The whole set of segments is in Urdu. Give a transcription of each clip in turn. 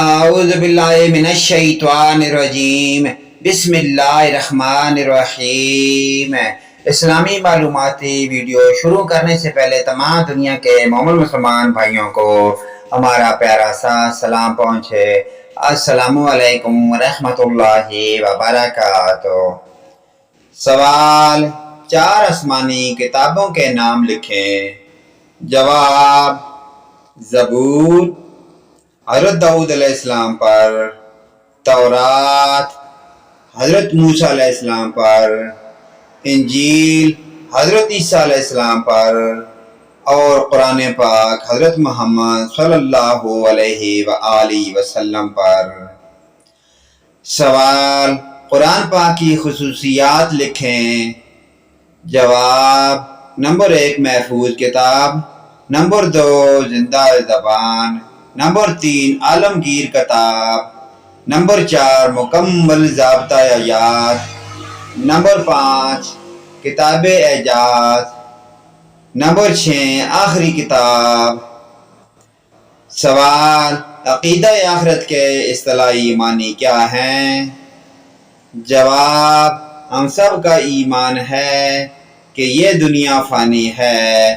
اعوذ باللہ من الشیطان الرجیم بسم اللہ الرحمن الرحیم۔ اسلامی معلوماتی ویڈیو شروع کرنے سے پہلے تمام دنیا کے مومن مسلمان بھائیوں کو ہمارا پیارا سا سلام پہنچے۔ السلام علیکم ورحمۃ اللہ وبرکاتہ۔ سوال: 4 آسمانی کتابوں کے نام لکھیں۔ جواب: زبور حضرت داؤد علیہ السلام پر، تورات حضرت موسیٰ علیہ السلام پر، انجیل حضرت عیسیٰ علیہ السلام پر، اور قرآن پاک حضرت محمد صلی اللہ علیہ وآلہ وسلم پر۔ سوال: قرآن پاک کی خصوصیات لکھیں۔ جواب: نمبر 1 محفوظ کتاب، نمبر 2 زندہ زبان، نمبر 3 عالمگیر کتاب، نمبر 4 مکمل ضابطہ آیات، نمبر 5 کتاب اعجاز، نمبر 6 آخری کتاب۔ سوال: عقیدہ آخرت کے اصطلاحی معنی کیا ہیں؟ جواب: ہم سب کا ایمان ہے کہ یہ دنیا فانی ہے،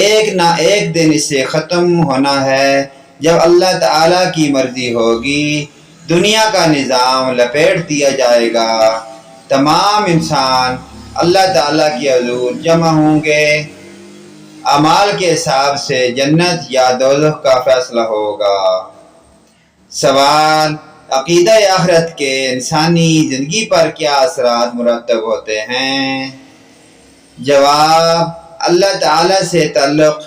ایک نہ ایک دن اسے ختم ہونا ہے۔ جب اللہ تعالیٰ کی مرضی ہوگی دنیا کا نظام لپیٹ دیا جائے گا، تمام انسان اللہ تعالیٰ کے حضور جمع ہوں گے، اعمال کے حساب سے جنت یا دوزخ کا فیصلہ ہوگا۔ سوال: عقیدہ آخرت کے انسانی زندگی پر کیا اثرات مرتب ہوتے ہیں؟ جواب: اللہ تعالیٰ سے تعلق،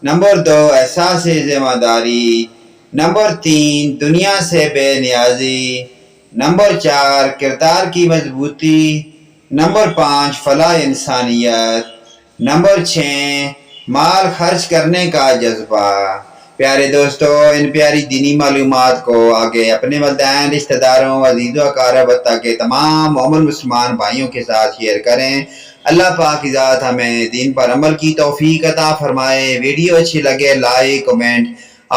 نمبر 2 احساس ذمہ داری، نمبر 3 دنیا سے بے نیازی، نمبر 4 کردار کی مضبوطی، نمبر 5 فلاح انسانیت، نمبر 6 مال خرچ کرنے کا جذبہ۔ پیارے دوستو، ان پیاری دینی معلومات کو آگے اپنے والدین، رشتہ داروں، عزیز و اقارب کے تمام مومن مسلمان بھائیوں کے ساتھ شیئر کریں۔ اللہ پاک کی ذات ہمیں دین پر عمل کی توفیق عطا فرمائے۔ ویڈیو اچھی لگے لائک، کمنٹ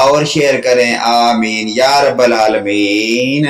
اور شیئر کریں، آمین یا رب العالمین۔